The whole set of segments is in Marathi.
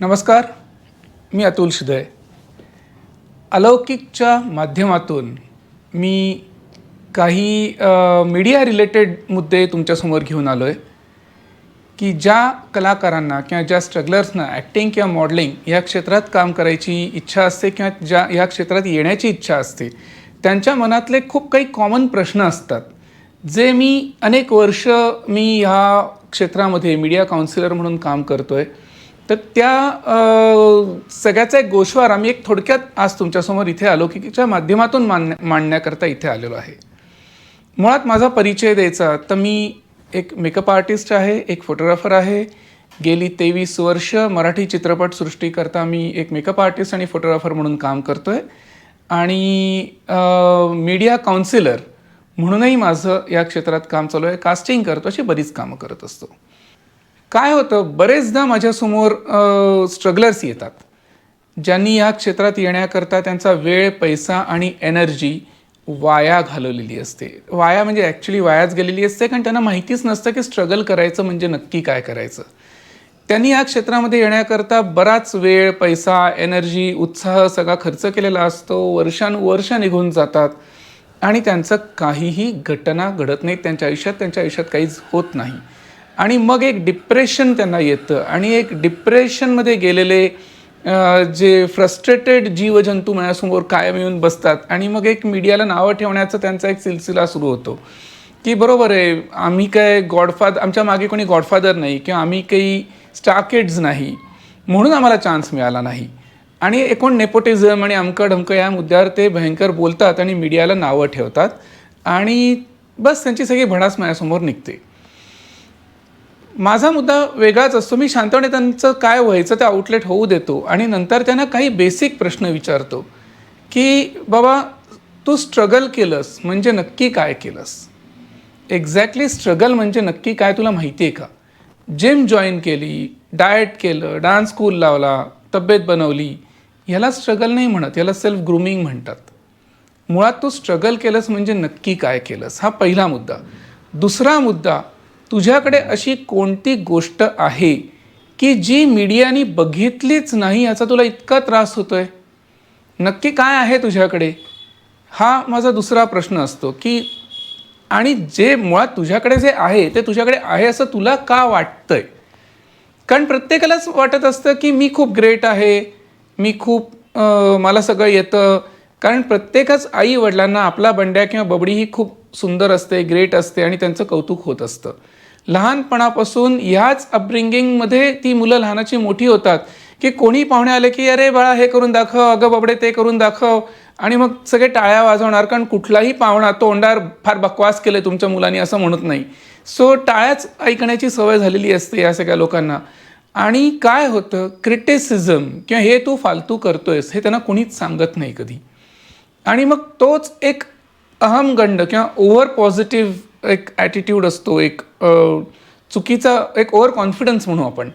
नमस्कार, मी अतुल शिदय. अलौकिकच्या माध्यमातून मी काही मीडिया रिलेटेड मुद्दे तुमच्यासमोर घेऊन आलो आहे की ज्या कलाकारांना किंवा ज्या स्ट्रगलर्सना ॲक्टिंग किंवा मॉडेलिंग या क्षेत्रात काम करायची इच्छा असते किंवा ज्या या क्षेत्रात येण्याची इच्छा असते, त्यांच्या मनातले खूप काही कॉमन प्रश्न असतात, जे मी अनेक वर्ष ह्या क्षेत्रामध्ये मीडिया काउन्सिलर म्हणून काम करतो आहे. तर त्या सगळ्याचा एक गोषवार आम्ही एक थोडक्यात आज तुमच्यासमोर इथे अलौकिकच्या माध्यमातून मांडण्याकरता इथे आलेलो आहे. मुळात माझा परिचय द्यायचा तर मी एक मेकअप आर्टिस्ट आहे, एक फोटोग्राफर आहे. गेली 23 वर्ष मराठी चित्रपटसृष्टीकरता मी एक मेकअप आर्टिस्ट आणि फोटोग्राफर म्हणून काम करतो आहे आणि मीडिया काउन्सिलर म्हणूनही माझं या क्षेत्रात काम चालू आहे. कास्टिंग करतो, अशी बरीच कामं करत असतो. काय होतं, बरेचदा माझ्यासमोर स्ट्रगलर्स येतात ज्यांनी या क्षेत्रात येण्याकरता त्यांचा वेळ, पैसा आणि एनर्जी वाया घालवलेली असते. वाया म्हणजे ॲक्च्युली वायाच गेलेली असते, कारण त्यांना माहितीच नसतं की स्ट्रगल करायचं म्हणजे नक्की काय करायचं. त्यांनी या क्षेत्रामध्ये येण्याकरता बराच वेळ, पैसा, एनर्जी, उत्साह सगळा खर्च केलेला असतो. वर्षानुवर्ष निघून जातात आणि त्यांचं काहीही घटना घडत नाही त्यांच्या आयुष्यात काहीच होत नाही. आणि मग एक डिप्रेशन त्यांना येतं आणि एक डिप्रेशनमध्ये गेलेले जे फ्रस्ट्रेटेड जीवजंतू माझ्यासमोर कायम येऊन बसतात आणि मग एक मीडियाला नावं ठेवण्याचा त्यांचा एक सिलसिला सुरू होतो की बरोबर आहे, आम्ही काय गॉडफादर, आमच्या मागे कोणी गॉडफादर नाही किंवा आम्ही काही स्टार किड्स नाही म्हणून आम्हाला चान्स मिळाला नाही. आणि एकूण नेपोटिझम आणि अमकं ढमकं या मुद्द्यावर ते भयंकर बोलतात आणि मीडियाला नावं ठेवतात आणि बस त्यांची सगळी भडास माझ्यासमोर निघते. माझा मुद्दा वेगळाच असतो. मी शांतपणे त्यांचं काय व्हायचं ते आउटलेट होऊ देतो आणि नंतर त्यांना काही बेसिक प्रश्न विचारतो की बाबा, तू स्ट्रगल केलंस म्हणजे नक्की काय केलंस? एक्झॅक्टली स्ट्रगल म्हणजे नक्की काय तुला माहिती आहे का? जिम जॉईन केली, डाएट केलं, डान्स स्कूल लावला, तब्येत बनवली, ह्याला स्ट्रगल नाही म्हणत, याला सेल्फ ग्रूमिंग म्हणतात. मुळात तू स्ट्रगल केलंस म्हणजे नक्की काय केलंस, हा पहिला मुद्दा. दुसरा मुद्दा, तुझ्याकडे अशी कोणती गोष्ट आहे की जी मीडियानी बघितलीच नाही, याचा तुला इतका त्रास होतोय? नक्की काय आहे तुझ्याकडे? हा माझा दुसरा प्रश्न असतो की आणि जे मुळात तुझ्याकडे जे आहे ते तुझ्याकडे आहे असं तुला का वाटतंय? कारण प्रत्येकालाच वाटत असतं की मी खूप ग्रेट आहे, मी खूप मला सगळं येतं. कारण प्रत्येकच आई वडिलांना आपला बंड्या किंवा बबडी ही खूप सुंदर असते, ग्रेट असते आणि त्यांचं कौतुक होत असतं. लहानपणापासून ह्याच अपब्रिंगिंगमध्ये ती मुलं लहानाची मोठी होतात की कोणी पाहुणे आले की अरे बाळा हे करून दाखव, अगं बाबडे ते करून दाखव, आणि मग सगळे टाळ्या वाजवणार. कारण कुठलाही पाहुणा तोंडावर फार बकवास केले तुमच्या मुलांनी असं म्हणत नाही. सो टाळ्याच ऐकण्याची सवय झालेली असते या सगळ्या लोकांना. आणि काय होतं, क्रिटिसिझम किंवा हे तू फालतू करतोयस हे त्यांना कोणीच सांगत नाही कधी. आणि मग तोच एक अहमगंड किंवा ओव्हर पॉझिटिव्ह एक ॲटिट्यूड असतो, एक चुकीचा एक ओव्हर कॉन्फिडन्स म्हणू आपण,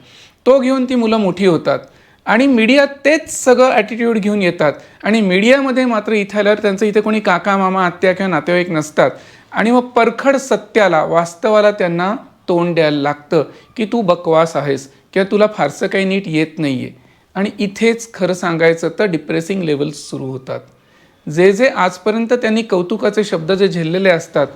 तो घेऊन ती मुलं मोठी होतात. आणि मीडिया तेच सगळं ॲटिट्यूड घेऊन येतात आणि मीडियामध्ये मात्र इथे आल्यावर त्यांचं इथे कोणी काका, मामा, आत्या किंवा नातेवाईक नसतात. आणि मग परखड सत्याला, वास्तवाला त्यांना तोंड द्यायला लागतं की तू बकवास आहेस किंवा तुला फारसं काही नीट येत नाही आहे. आणि इथेच खरं सांगायचं तर डिप्रेसिंग लेवल्स सुरू होतात. जे आजपर्यंत त्यांनी कौतुकाचे शब्द जे झेललेले असतात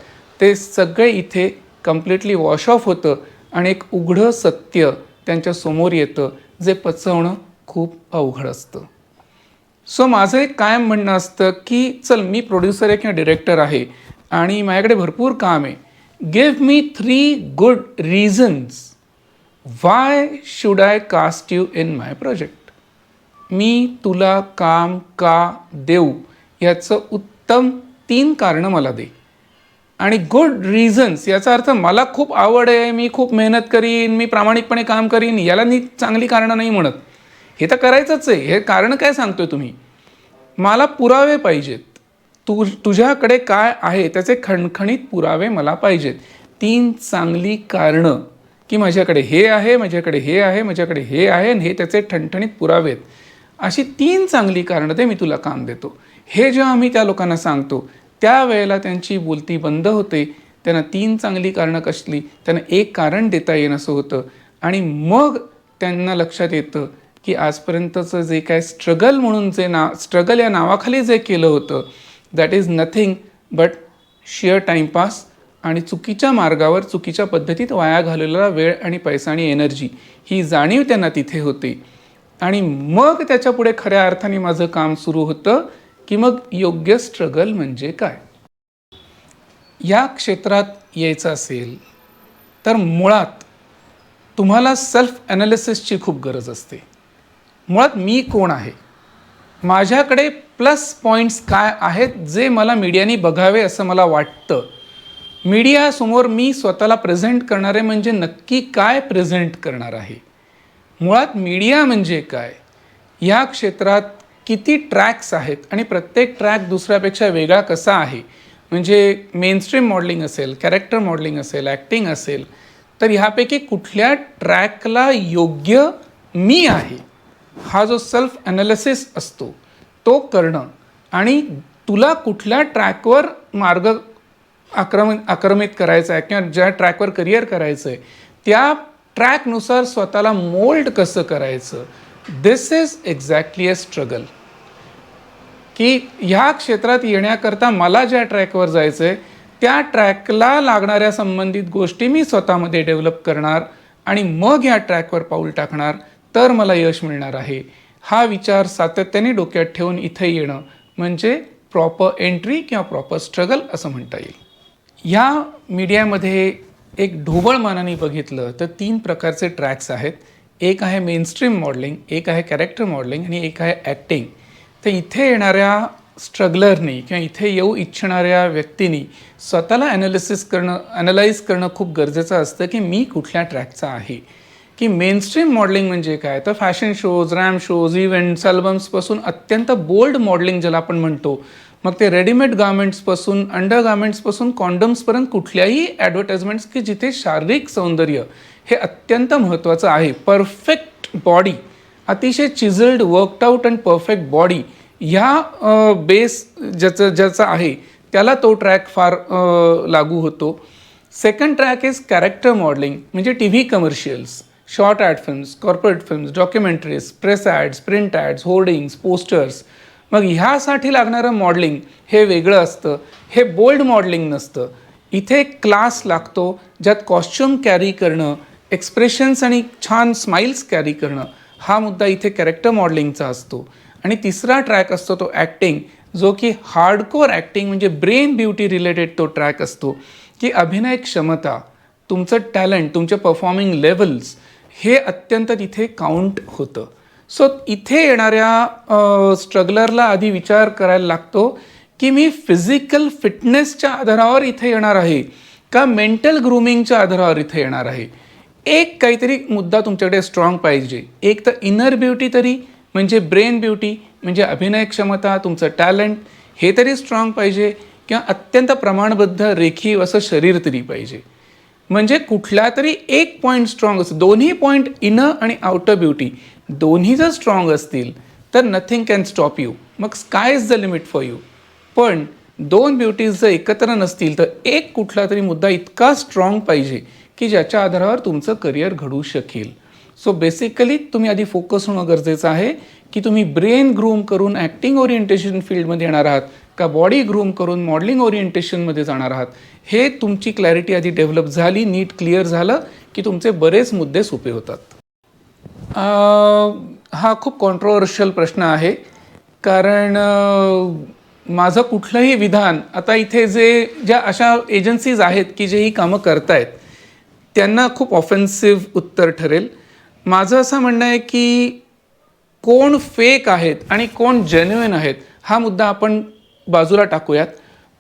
ते सगळे इथे कम्प्लिटली वॉश ऑफ होतं आणि एक उघडं सत्य त्यांच्या समोर येतं, जे पचवणं खूप अवघड असतं. सो माझं एक कायम म्हणणं असतं की चल, मी प्रोड्युसर आहे किंवा डिरेक्टर आहे आणि माझ्याकडे भरपूर काम आहे. Give me 3 good reasons why should I cast you in my project. मी तुला काम का देऊ याचं उत्तम 3 कारणं मला दे. आणि गुड रिझन्स याचा अर्थ मला खूप आवड आहे, मी खूप मेहनत करीन, मी प्रामाणिकपणे काम करीन, याला मी चांगली कारणं नाही म्हणत. हे तर करायचंच आहे, हे कारण काय सांगतोय तुम्ही? मला पुरावे पाहिजेत. तुझ्याकडे काय आहे त्याचे खणखणीत पुरावे मला पाहिजेत. 3 चांगली कारणं की माझ्याकडे हे आहे, माझ्याकडे हे आहे, माझ्याकडे हे आहे आणि हे त्याचे ठणठणीत पुरावे आहेत. अशी 3 चांगली कारणं दे, मी तुला काम देतो. हे जेव्हा आम्ही त्या लोकांना सांगतो त्यावेळेला त्यांची बोलती बंद होते. त्यांना 3 चांगली कारणं कसली, त्यांना एक कारण देता येईन असं होतं. आणि मग त्यांना लक्षात येतं की आजपर्यंतचं जे काय स्ट्रगल म्हणून जे स्ट्रगल या नावाखाली जे केलं होतं that is nothing but shear timepass आणि चुकीच्या मार्गावर चुकीच्या पद्धतीत वाया घालवलेला वेळ आणि पैसा आणि एनर्जी ही जाणीव त्यांना तिथे होती. आणि मग त्याच्या पुढे खऱ्या अर्थाने माझं काम सुरू होतं की मग योग्य स्ट्रगल म्हणजे काय. या क्षेत्रात यायचं असेल तर मुळात तुम्हाला सेल्फ ॲनालिसिसची खूप गरज असते. मुळात मी कोण आहे, माझ्याकडे प्लस पॉईंट्स काय आहेत जे मला मीडियाने बघावे असं मला वाटतं. मीडियासमोर मी स्वतःला प्रेझेंट करणारे म्हणजे नक्की काय प्रेझेंट करणार आहे. मुळात मीडिया म्हणजे काय, या क्षेत्रात किती ट्रॅक्स आहेत आणि प्रत्येक ट्रॅक दुसऱ्यापेक्षा वेगळा कसा आहे. म्हणजे मेनस्ट्रीम मॉडेलिंग असेल, कॅरेक्टर मॉडेलिंग असेल, ॲक्टिंग असेल, तर ह्यापैकी कुठल्या ट्रॅकला योग्य मी आहे हा जो सेल्फ ॲनालिसिस असतो तो करणं आणि तुला कुठल्या ट्रॅकवर मार्ग आक्रमित करायचा आहे किंवा ज्या ट्रॅकवर करिअर करायचं आहे त्या ट्रॅकनुसार स्वतःला मोल्ड कसं करायचं. दिस इज एक्झॅक्टली अ स्ट्रगल. की ह्या क्षेत्रात येण्याकरता मला ज्या ट्रॅकवर जायचं आहे त्या ट्रॅकला लागणाऱ्या संबंधित गोष्टी मी स्वतःमध्ये डेव्हलप करणार आणि मग ह्या ट्रॅकवर पाऊल टाकणार तर मला यश मिळणार आहे. हा विचार सातत्याने डोक्यात ठेवून इथे येणं म्हणजे प्रॉपर एंट्री किंवा प्रॉपर स्ट्रगल असं म्हणता येईल. ह्या मीडियामध्ये एक ढोबळ मानाने बघितलं तर 3 प्रकारचे ट्रॅक्स आहेत. एक आहे मेनस्ट्रीम मॉडेलिंग, एक आहे कॅरेक्टर मॉडेलिंग आणि एक आहे ॲक्टिंग. तर इथे येणाऱ्या स्ट्रगलरनी किंवा इथे येऊ इच्छिणाऱ्या व्यक्तींनी स्वतःला ॲनालाइज करणं खूप गरजेचं असतं की मी कुठल्या ट्रॅकचा आहे. की मेनस्ट्रीम मॉडेलिंग म्हणजे काय, तर fashion shows, ramp shows, events, अल्बम्सपासून अत्यंत बोल्ड मॉडेलिंग ज्याला आपण म्हणतो, मग ते रेडीमेड गार्मेंट्सपासून अंडर गार्मेंट्सपासून कॉन्डम्सपर्यंत कुठल्याही ॲडव्हर्टाइजमेंट्स की जिथे शारीरिक सौंदर्य हे अत्यंत महत्त्वाचं आहे. परफेक्ट बॉडी, अतिशय chiselled, workout and perfect body ह्या बेस ज्याचा आहे त्याला तो ट्रॅक फार लागू होतो. Second track is character modelling म्हणजे T V commercials, short ad films, corporate films, documentaries, press ads, print ads, hoardings, posters. मग ह्यासाठी लागणारं मॉडेलिंग हे वेगळं असतं, हे बोल्ड मॉडेलिंग नसतं. इथे क्लास लागतो ज्यात कॉस्च्युम कॅरी करणं, एक्सप्रेशन्स आणि छान स्माइल्स कॅरी करणं हा मुद्दा इथे कॅरेक्टर मॉडेलिंगचा असतो. आणि तिसरा ट्रॅक असतो तो ॲक्टिंग, जो की हार्डकोर ॲक्टिंग म्हणजे ब्रेन ब्युटी रिलेटेड तो ट्रॅक असतो की अभिनय क्षमता, तुमचं टॅलेंट, तुमचे परफॉर्मिंग लेवल्स हे अत्यंत तिथे काउंट होतं. सो इथे येणाऱ्या स्ट्रगलरला आधी विचार करायला लागतो की मी फिजिकल फिटनेसच्या आधारावर इथे येणार आहे का मेंटल ग्रूमिंगच्या आधारावर इथे येणार आहे. एक काहीतरी मुद्दा तुमच्याकडे स्ट्रॉंग पाहिजे. एक तर इनर ब्युटी तरी म्हणजे ब्रेन ब्युटी म्हणजे अभिनय क्षमता, तुमचं टॅलेंट हे तरी स्ट्रॉंग पाहिजे किंवा अत्यंत प्रमाणबद्ध रेखीव असं शरीर तरी पाहिजे. म्हणजे कुठला तरी एक पॉईंट स्ट्रॉंग असतो. दोन्ही पॉईंट इनर आणि आउटर ब्युटी दोन्ही जर स्ट्रॉंग असतील तर नथिंग कॅन स्टॉप यू. मग sky is the limit for you. पण 2 ब्युटीज जर एकत्र नसतील तर एक कुठला तरी मुद्दा इतका स्ट्रॉंग पाहिजे की ज्याच्या आधारावर तुमचं करिअर घडू शकेल. सो बेसिकली तुम्ही आधी फोकस होणं गरजेचं आहे की तुम्ही ब्रेन ग्रूम करून ॲक्टिंग ओरिएंटेशन फील्डमध्ये येणार आहात का बॉडी ग्रूम करून मॉडेलिंग ओरिएंटेशनमध्ये जाणार आहात. हे तुमची क्लॅरिटी आधी डेव्हलप झाली, नीट क्लिअर झालं की तुमचे बरेच मुद्दे सोपे होतात. हा खूप कॉन्ट्रोवर्शियल प्रश्न आहे कारण माझं कुठलंही विधान आता इथे ज्या अशा एजन्सीज आहेत की जे ही कामं करतायत त्यांना खूप ऑफेन्सिव्ह उत्तर ठरेल. माझं असं म्हणणं आहे की कोण फेक आहेत आणि कोण जेन्युइन आहेत हा मुद्दा आपण बाजूला टाकूयात.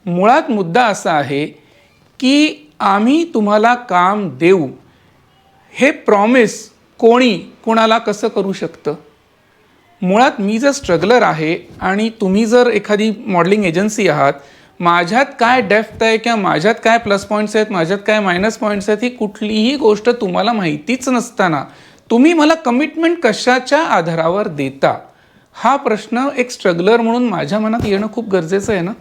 मुळात मुद्दा असा आहे की आम्ही तुम्हाला काम देऊ हे प्रॉमिस कोणाला कसं करू शकतं. मुळात मी जर स्ट्रगलर आहे आणि तुम्ही जर एखादी मॉडेलिंग एजन्सी आहात, माझ्यात काय डेप्थ आहे किंवा माझ्यात काय प्लस पॉईंट्स आहेत, माझ्यात काय मायनस पॉईंट्स आहेत, ही कुठलीही गोष्ट तुम्हाला माहितीच नसताना तुम्ही मला कमिटमेंट कशाच्या आधारावर देता हा प्रश्न एक स्ट्रगलर म्हणून माझ्या मनात येणं खूप गरजेचं आहे ना.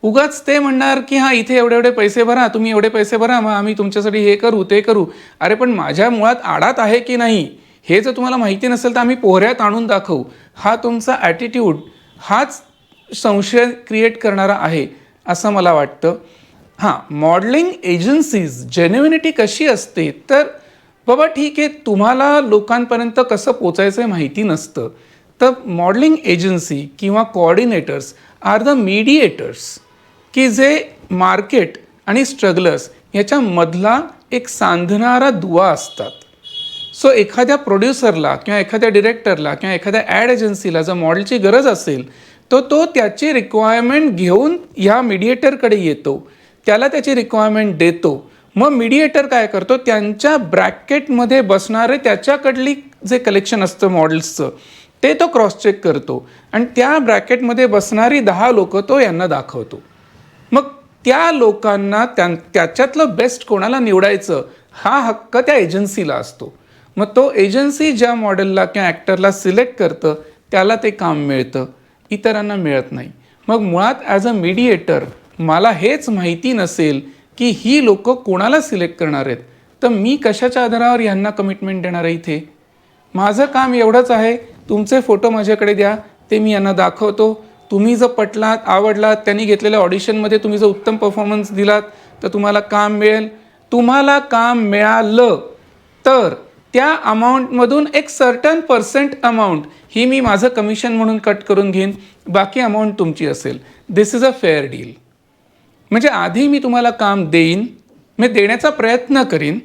उगाच ते म्हणणार की हां इथे एवढे पैसे भरा, तुम्ही एवढे पैसे भरा, मग आम्ही तुमच्यासाठी हे करू ते करू. अरे पण माझ्या मुळात आडात आहे की नाही हे जर तुम्हाला माहिती नसेल तर आम्ही पोहऱ्यात आणून दाखवू, हा तुमचा ॲटिट्यूड हाच संशय क्रिएट करणारा आहे असं मला वाटतं. हां, मॉडेलिंग एजन्सीज जेन्युइनिटी कशी असते, तर बाबा ठीक आहे, तुम्हाला लोकांपर्यंत कसं पोचायचं आहे माहिती नसतं, तर मॉडेलिंग एजन्सी किंवा कोऑर्डिनेटर्स आर द मीडिएटर्स, की जे मार्केट आणि स्ट्रगलर्स याच्यामधला एक सांधणारा दुवा असतात. सो एखाद्या प्रोड्युसरला किंवा एखाद्या डिरेक्टरला किंवा एखाद्या ॲड एजन्सीला जर मॉडेलची गरज असेल तर तो त्याची रिक्वायरमेंट घेऊन ह्या मीडिएटरकडे येतो, त्याला त्याची रिक्वायरमेंट देतो. मग मीडिएटर काय करतो, त्यांच्या ब्रॅकेटमध्ये बसणारे त्याच्याकडली जे कलेक्शन असतं मॉडेल्सचं ते तो क्रॉस चेक करतो आणि त्या ब्रॅकेटमध्ये बसणारी 10 लोकं तो यांना दाखवतो. मग त्या लोकांना त्याच्यातलं बेस्ट कोणाला निवडायचं हा हक्क त्या एजन्सीला असतो. मग तो एजन्सी ज्या मॉडेलला किंवा ॲक्टरला सिलेक्ट करतं त्याला ते काम मिळतं, इतरांना मिळत नाही. मग मुळात ॲज अ मीडिएटर मला हेच माहिती नसेल की ही लोकं कोणाला सिलेक्ट करणार आहेत, तर मी कशाच्या आधारावर ह्यांना कमिटमेंट देणार आहे इथे. माझं काम एवढंच आहे, तुमचे फोटो माझ्याकडे द्या, ते मी यांना दाखवतो. तुम्ही जर पटलात, आवडलात, त्यांनी घेतलेल्या ऑडिशनमध्ये तुम्ही जर उत्तम परफॉर्मन्स दिलात तर तुम्हाला काम मिळेल. तुम्हाला काम मिळालं तर त्या अमाऊंटमधून एक सर्टन पर्सेंट अमाऊंट ही मी माझं कमिशन म्हणून कट करून घेईन, बाकी अमाऊंट तुमची असेल. दिस इज अ फेअर डील. म्हणजे आधी मी तुम्हाला काम देईन, मी देण्याचा प्रयत्न करीन,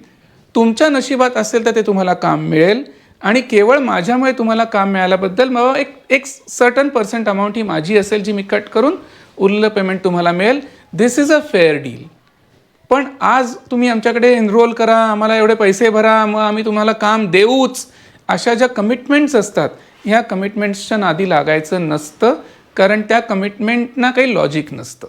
तुमच्या नशिबात असेल तर ते तुम्हाला काम मिळेल आणि केवळ माझ्यामुळे तुम्हाला काम मिळाल्याबद्दल मग एक सर्टन पर्सेंट अमाऊंट ही माझी असेल जी मी कट करून उरलेलं पेमेंट तुम्हाला मिळेल. दिस इज अ फेअर डील. पण आज तुम्ही आमच्याकडे एनरोल करा, आम्हाला एवढे पैसे भरा, मग आम्ही तुम्हाला काम देऊच, अशा ज्या कमिटमेंट्स असतात ह्या कमिटमेंट्सच्या नादी लागायचं नसतं, कारण त्या कमिटमेंटना काही लॉजिक नसतं.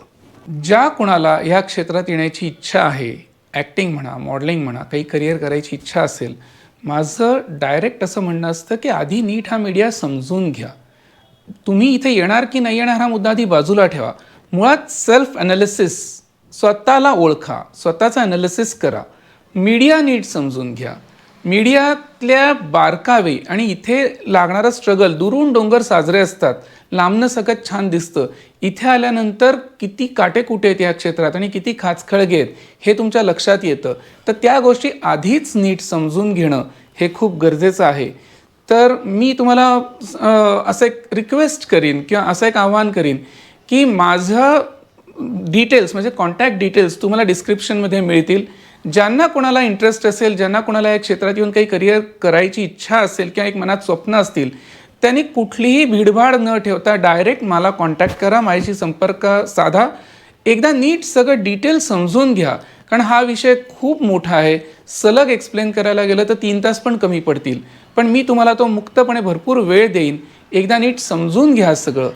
ज्या कुणाला ह्या क्षेत्रात येण्याची इच्छा आहे, ॲक्टिंग म्हणा, मॉडेलिंग म्हणा, काही करिअर करायची इच्छा असेल, माझं डायरेक्ट असं म्हणणं असतं की आधी नीट हा मीडिया समजून घ्या. तुम्ही इथे येणार की नाही येणार हा मुद्दा आधी बाजूला ठेवा. मुळात सेल्फ ॲनालिसिस, स्वतःला ओळखा, स्वतःचं ॲनालिसिस करा, मीडिया नीट समजून घ्या, मीडियातल्या बारकावे आणि इथे लागणारं स्ट्रगल. दुरून डोंगर साजरे असतात, लांबनं सगळं छान दिसतं, इथे आल्यानंतर किती काटेकुटे आहेत या क्षेत्रात आणि किती खाचखळगे आहेत हे तुमच्या लक्षात येतं. तर त्या गोष्टी आधीच नीट समजून घेणं हे खूप गरजेचं आहे. तर मी तुम्हाला असं एक रिक्वेस्ट करीन किंवा असं एक आव्हान करीन की माझं डिटेल्स म्हणजे कॉन्टॅक्ट डिटेल्स तुम्हाला डिस्क्रिप्शनमध्ये मिळतील. ज्यांना कोणाला इंटरेस्ट असेल, ज्यांना कोणाला या क्षेत्रात येऊन काही करिअर करायची इच्छा असेल किंवा एक मनात स्वप्न असतील, त्यांनी कुठलीही भीडभाड न ठेवता डायरेक्ट मला कॉन्टॅक्ट करा, माझ्याशी संपर्क साधा, एकदा नीट सगळं डिटेल समजून घ्या. कारण हा विषय खूप मोठा आहे, सलग एक्सप्लेन करायला गेलं तर 3 तास पण कमी पडतील, पण मी तुम्हाला तो मुक्तपणे भरपूर वेळ देईन. एकदा नीट समजून घ्या सगळं.